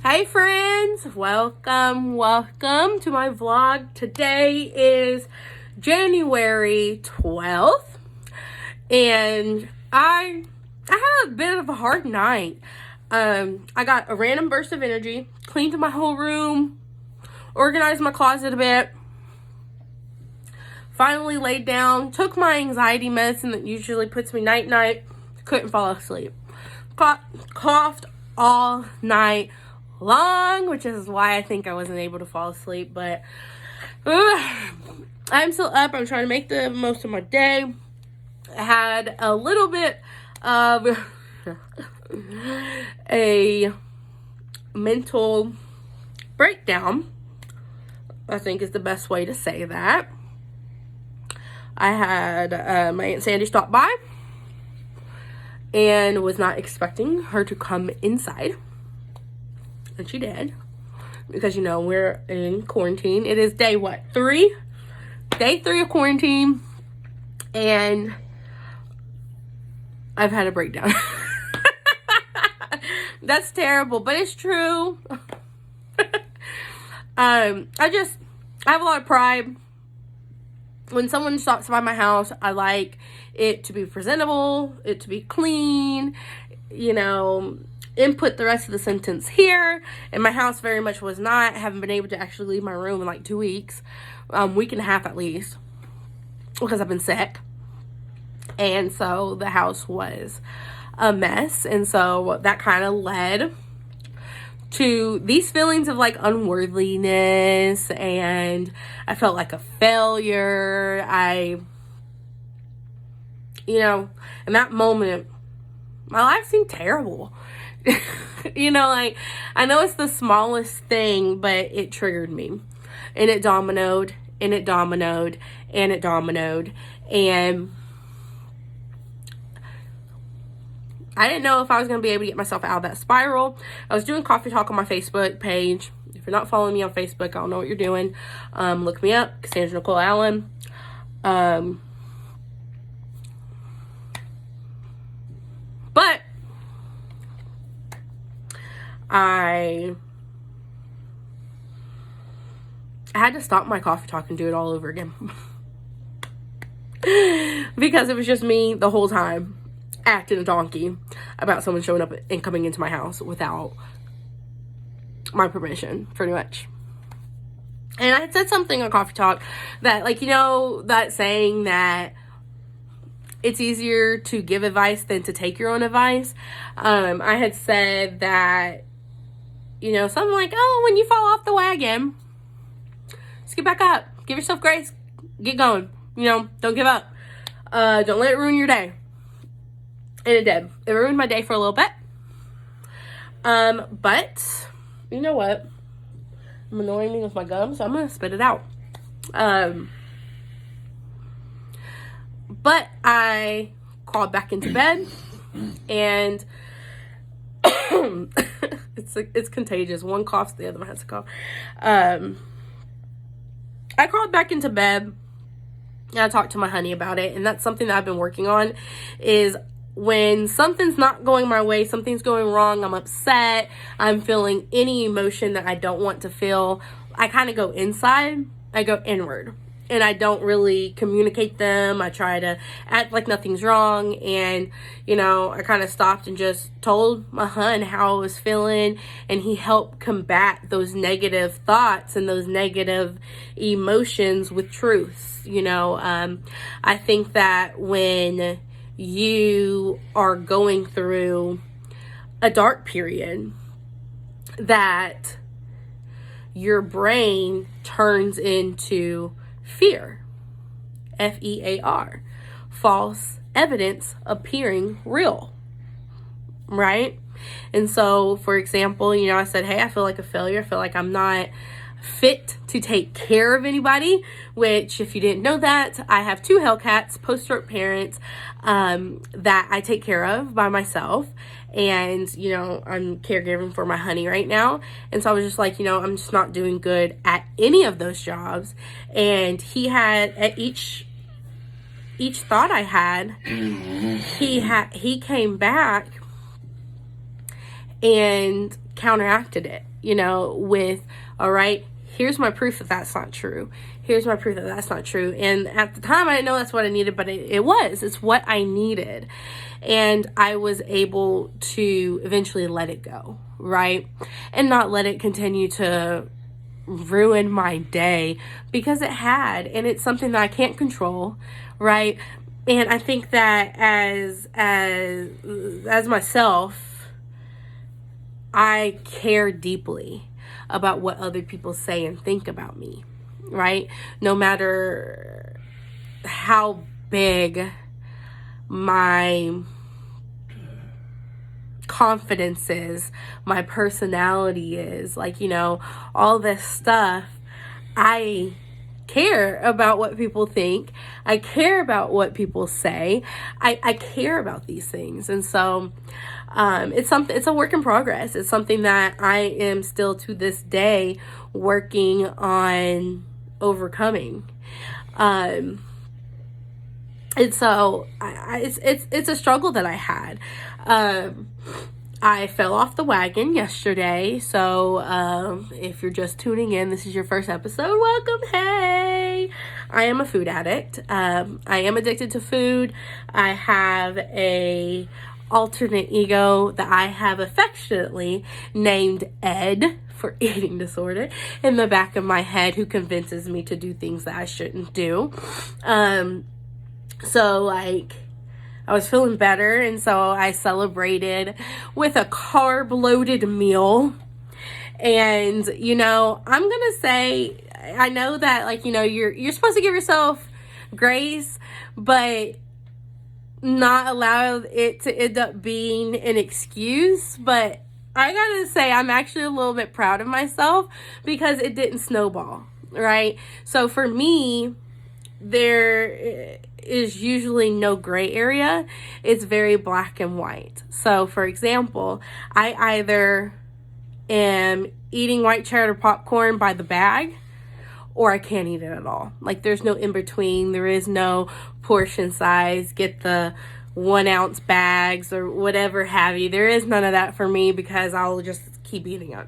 Hey friends, welcome to my vlog. Today is January 12th and I had a bit of a hard night. I got a random burst of energy, cleaned my whole room, organized my closet a bit, finally laid down, took my anxiety medicine that usually puts me night, couldn't fall asleep. Coughed all night long, which is why I think I wasn't able to fall asleep, but I'm still up. I'm trying to make the most of my day. I had a little bit of a mental breakdown, I think is the best way to say that. I had my Aunt Sandy stop by and was not expecting her to come inside. And she did. Because, we're in quarantine. It is day, 3? Day 3 of quarantine. And I've had a breakdown. That's terrible, but it's true. I have a lot of pride. When someone stops by my house, I like it to be presentable, it to be clean, input the rest of the sentence here. And my house very much was not. I haven't been able to actually leave my room in like 2 weeks, week and a half at least, because I've been sick. And so the house was a mess. And so that kind of led to these feelings of like unworthiness, and I felt like a failure. In that moment, my life seemed terrible. I know it's the smallest thing, but it triggered me, and it dominoed, and it dominoed, and it dominoed, and I didn't know if I was going to be able to get myself out of that spiral. I was doing coffee talk on my Facebook page. If you're not following me on Facebook, I don't know what you're doing. Look me up, Cassandra Nicole Allen. But I had to stop my coffee talk and do it all over again. Because it was just me the whole time, acting a donkey about someone showing up and coming into my house without my permission, pretty much. And I had said something on Coffee Talk that, that saying that it's easier to give advice than to take your own advice. I had said that, something like, oh, when you fall off the wagon, just get back up. Give yourself grace. Get going. Don't give up. Don't let it ruin your day. And it did. It ruined my day for a little bit. But, you know what? I'm annoying me with my gum, so I'm going to spit it out. But I crawled back into bed, and it's contagious. One coughs, the other one has to cough. I crawled back into bed, and I talked to my honey about it, and that's something that I've been working on, is when something's not going my way, something's going wrong, I'm upset, I'm feeling any emotion that I don't want to feel, I kind of go inside, I go inward, and I don't really communicate them. I try to act like nothing's wrong, and, I kind of stopped and just told my hun how I was feeling, and he helped combat those negative thoughts and those negative emotions with truth. I think that when you are going through a dark period, that your brain turns into fear, F-E-A-R, false evidence appearing real, right? And so, for example, I said, hey, I feel like a failure. I feel like I'm not fit to take care of anybody, which, if you didn't know that, I have 2 Hellcats, post-stroke parents, that I take care of by myself. And, I'm caregiving for my honey right now. And so I was just like, I'm just not doing good at any of those jobs. And he had, at each thought I had, he came back and counteracted it, with, all right, here's my proof that that's not true. Here's my proof that that's not true. And at the time, I didn't know that's what I needed, but it's what I needed. And I was able to eventually let it go, right? And not let it continue to ruin my day, because it had, and it's something that I can't control, right? And I think that as myself, I care deeply about what other people say and think about me, right? No matter how big my confidence is, my personality is, all this stuff, I care about what people think. I care about what people say. I care about these things. And so it's a work in progress. It's something that I am still to this day working on overcoming. And so it's a struggle that I had. I fell off the wagon yesterday, so if you're just tuning in, this is your first episode, welcome, hey! I am a food addict. I am addicted to food. I have a alternate ego that I have affectionately named Ed, for eating disorder, in the back of my head, who convinces me to do things that I shouldn't do. So I was feeling better, and so I celebrated with a carb-loaded meal. And, I'm going to say, I know that, you're supposed to give yourself grace, but not allow it to end up being an excuse. But I got to say, I'm actually a little bit proud of myself, because it didn't snowball, right? So for me, there is usually no gray area. It's very black and white. So for example, I either am eating white cheddar popcorn by the bag, or I can't eat it at all. There's no in between. There is no portion size, get the 1 ounce bags or whatever have you. There is none of that for me, because I'll just keep eating it.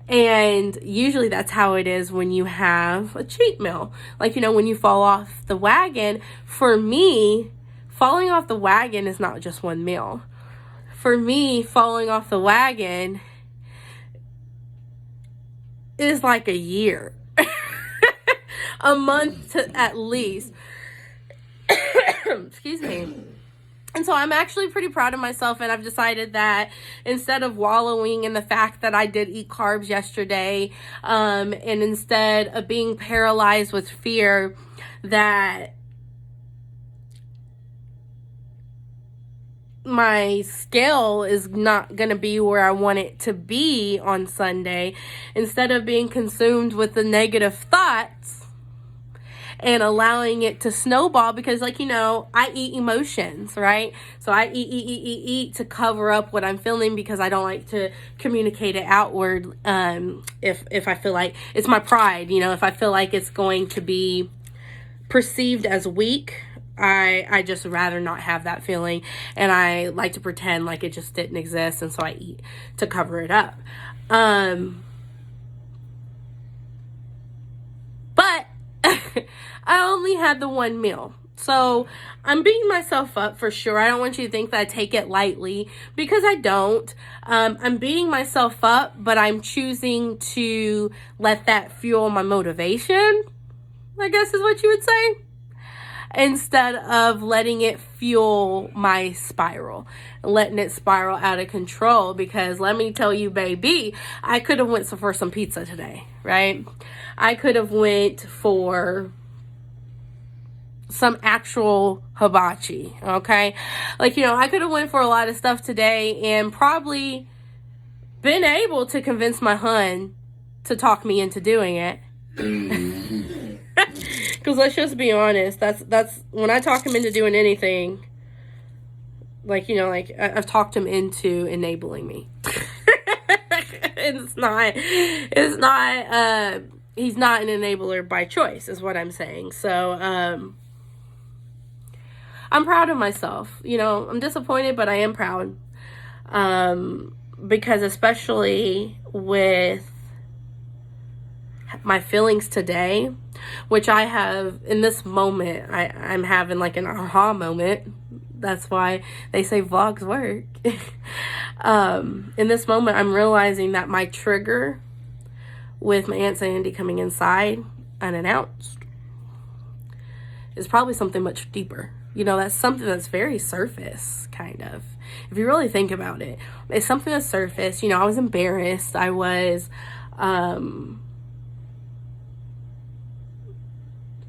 And usually that's how it is when you have a cheat meal. When you fall off the wagon, for me, falling off the wagon is not just one meal. For me, falling off the wagon is like a year. A month at least. Excuse me. And so I'm actually pretty proud of myself, and I've decided that instead of wallowing in the fact that I did eat carbs yesterday, and instead of being paralyzed with fear that my scale is not going to be where I want it to be on Sunday, instead of being consumed with the negative thoughts and allowing it to snowball, because I eat emotions, right? So I eat to cover up what I'm feeling, because I don't like to communicate it outward. If I feel like it's my pride, if I feel like it's going to be perceived as weak, I just rather not have that feeling, and I like to pretend like it just didn't exist, and so I eat to cover it up. But I only had the one meal. So I'm beating myself up for sure. I don't want you to think that I take it lightly, because I don't. I'm beating myself up, but I'm choosing to let that fuel my motivation, I guess is what you would say, instead of letting it fuel my spiral, letting it spiral out of control. Because let me tell you, baby, I could have went for some pizza today, right? I could have went for some actual hibachi, okay? I could have went for a lot of stuff today, and probably been able to convince my hun to talk me into doing it. Because let's just be honest, that's when I talk him into doing anything, I've talked him into enabling me. He's not an enabler by choice, is what I'm saying. So I'm proud of myself. I'm disappointed, but I am proud. because especially with my feelings today, which I have in this moment, I'm having like an aha moment. That's why they say vlogs work. In this moment, I'm realizing that my trigger with my Aunt Sandy coming inside unannounced is probably something much deeper. You know, that's something that's very surface, kind of. If you really think about it, it's something that's surface. You know, I was embarrassed. I was,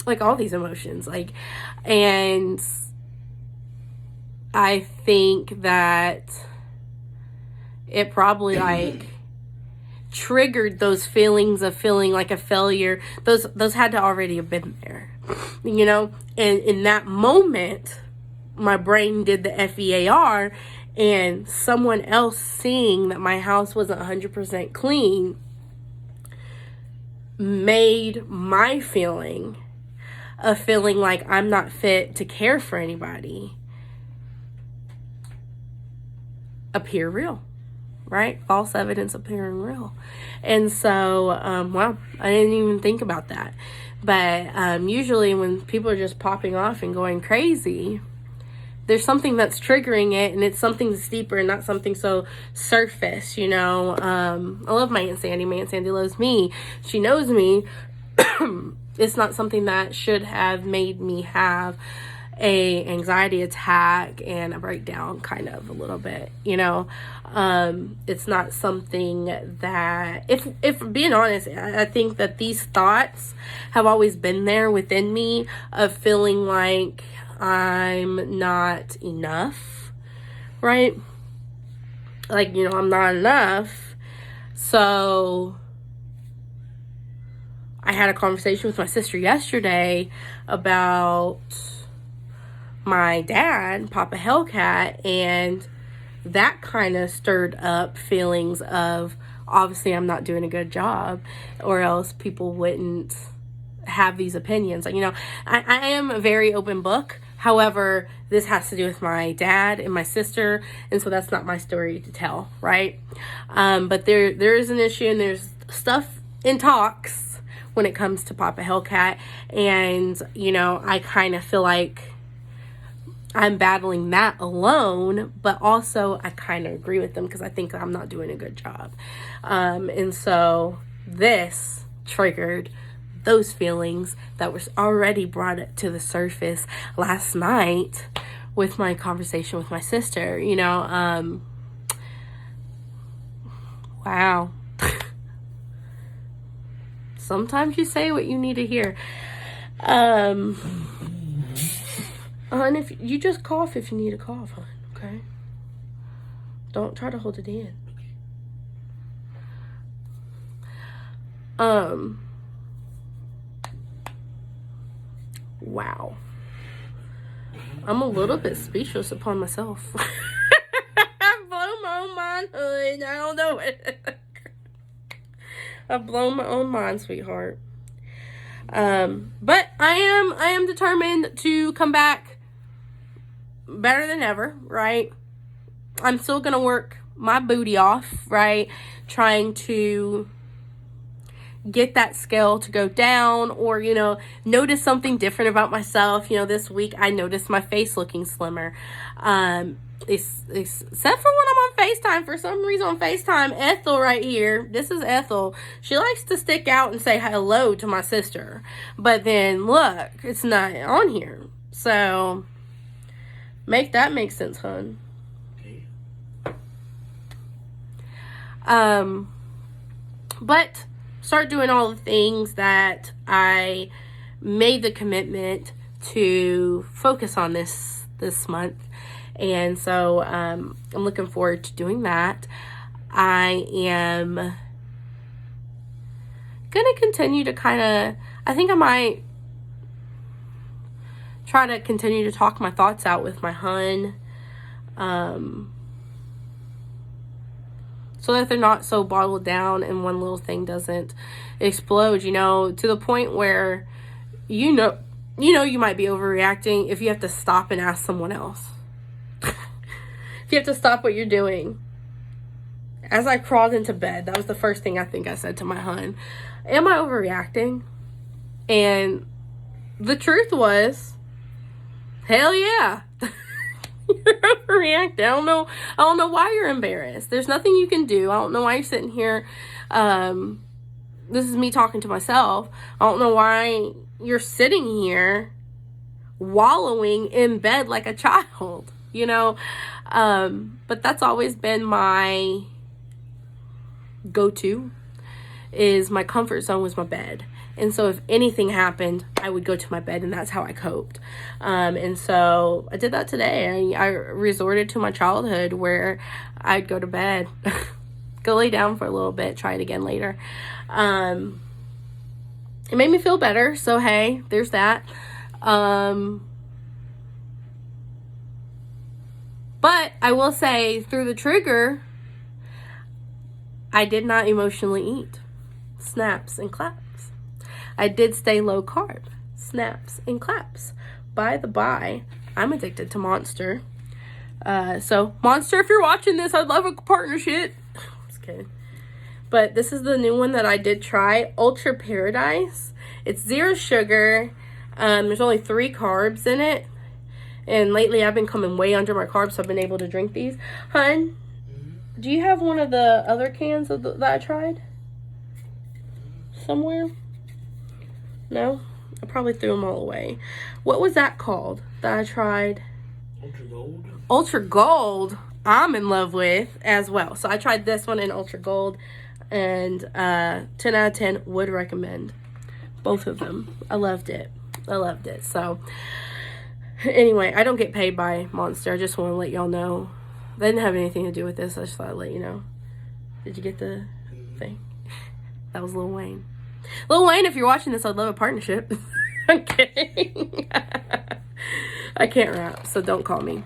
like all these emotions, like, and I think that it probably like triggered those feelings of feeling like a failure. Those had to already have been there, you know. And in that moment, my brain did the FEAR, and someone else seeing that my house wasn't 100% clean made my feeling of feeling like I'm not fit to care for anybody appear real, right? False evidence appearing real. And so, well, I didn't even think about that. But usually when people are just popping off and going crazy, there's something that's triggering it, and it's something that's deeper and not something so surface, you know. I love my Aunt Sandy. My Aunt Sandy loves me. She knows me. It's not something that should have made me have a anxiety attack and a breakdown, kind of a little bit, you know. It's not something that, if being honest, I think that these thoughts have always been there within me of feeling like I'm not enough, right? Like, you know, I'm not enough. So I had a conversation with my sister yesterday about my dad, Papa Hellcat, and that kind of stirred up feelings of, obviously I'm not doing a good job, or else people wouldn't have these opinions. Like, you know, I am a very open book. However, this has to do with my dad and my sister, and so that's not my story to tell, right? But there is an issue, and there's stuff in talks when it comes to Papa Hellcat, and, you know, I kind of feel like I'm battling that alone, but also I kind of agree with them because I think I'm not doing a good job. And so this triggered those feelings that was already brought to the surface last night with my conversation with my sister, you know. Wow. Sometimes you say what you need to hear. And if you just cough if you need to cough, hon, okay? Don't try to hold it in. Wow. I'm a little bit speechless upon myself. I've blown my own mind, honey. I don't know it. I've blown my own mind, sweetheart. But I am determined to come back better than ever, right? I'm still gonna work my booty off, right? Trying to get that scale to go down, or, you know, notice something different about myself. You know, this week I noticed my face looking slimmer. Except for when I'm on FaceTime. For some reason on FaceTime, Ethel right here, this is Ethel, she likes to stick out and say hello to my sister. But then, look, it's not on here. So, make that make sense, hun. Okay. But start doing all the things that I made the commitment to focus on this month. And so I'm looking forward to doing that. I am going to continue to I think I might try to continue to talk my thoughts out with my hun. So that they're not so bottled down and one little thing doesn't explode, you know, to the point where, you know you might be overreacting if you have to stop and ask someone else. If you have to stop what you're doing, as I crawled into bed, that was the first thing I think I said to my hun. Am I overreacting? And the truth was, hell yeah. You're overreacting. I don't know why you're embarrassed. There's nothing you can do. I don't know why you're sitting here. This is me talking to myself. I don't know why you're sitting here wallowing in bed like a child, you know? But that's always been my go-to, is my comfort zone was my bed. And so if anything happened, I would go to my bed, and that's how I coped. And so I did that today. I resorted to my childhood where I'd go to bed, go lay down for a little bit, try it again later. It made me feel better. So, hey, there's that. But I will say, through the trigger, I did not emotionally eat. Snaps and claps. I did stay low carb. Snaps and claps. By the by, I'm addicted to Monster. So, Monster, if you're watching this, I'd love a partnership. Just kidding. But this is the new one that I did try. Ultra Paradise. It's 0 sugar. There's only 3 carbs in it. And lately, I've been coming way under my carbs, so I've been able to drink these. Hun, do you have one of the other cans that I tried? Somewhere? No? I probably threw them all away. What was that called that I tried? Ultra Gold. Ultra Gold, I'm in love with as well. So I tried this one in Ultra Gold, and 10 out of 10 would recommend both of them. I loved it. So anyway, I don't get paid by Monster. I just want to let y'all know. They didn't have anything to do with this. I just thought I'd let you know. Did you get the thing? That was Lil Wayne. Lil Wayne, if you're watching this, I'd love a partnership. I'm kidding. I can't rap, so don't call me.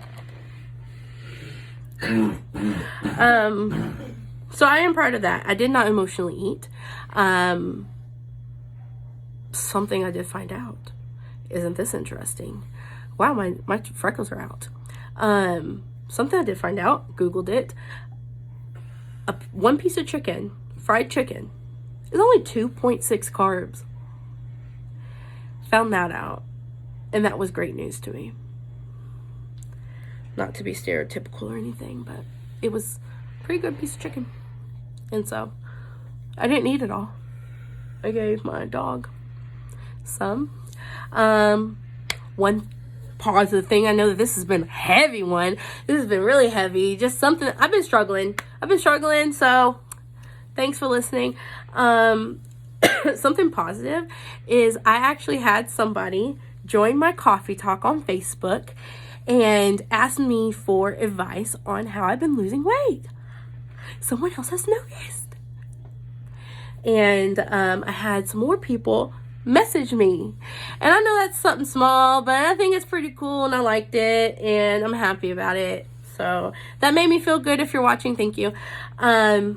So I am proud of that. I did not emotionally eat. Something I did find out. Isn't this interesting? Wow, my freckles are out. Something I did find out, Googled it. One piece of chicken, fried chicken, is only 2.6 carbs. Found that out. And that was great news to me. Not to be stereotypical or anything, but it was a pretty good piece of chicken. And so, I didn't eat it all. I gave my dog some. One positive thing, I know that this has been a heavy one. This has been really heavy. Just something, I've been struggling, so thanks for listening. Something positive is I actually had somebody join my coffee talk on Facebook and ask me for advice on how I've been losing weight. Someone else has noticed. And I had some more people message me. And I know that's something small, but I think it's pretty cool and I liked it and I'm happy about it. So that made me feel good. If you're watching, thank you. But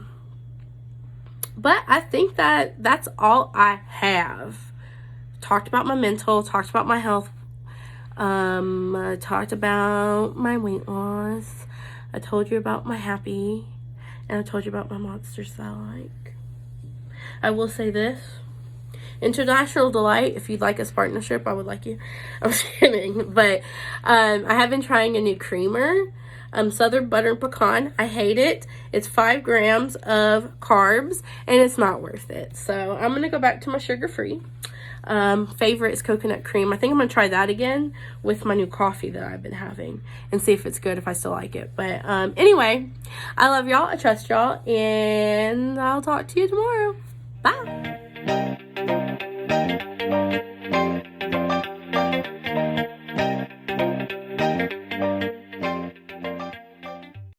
I think that that's all I have. Talked about my mental, talked about my health. I talked about my weight loss. I told you about my happy. And I told you about my monsters that I like. I will say this. International Delight, if you'd like this partnership, I would like you. I'm just kidding. But I have been trying a new creamer. Southern Butter and Pecan. I hate it. It's 5 grams of carbs, and it's not worth it. So I'm going to go back to my sugar-free. Favorite is coconut cream. I think I'm going to try that again with my new coffee that I've been having and see if it's good, if I still like it. But anyway, I love y'all. I trust y'all, and I'll talk to you tomorrow. Bye.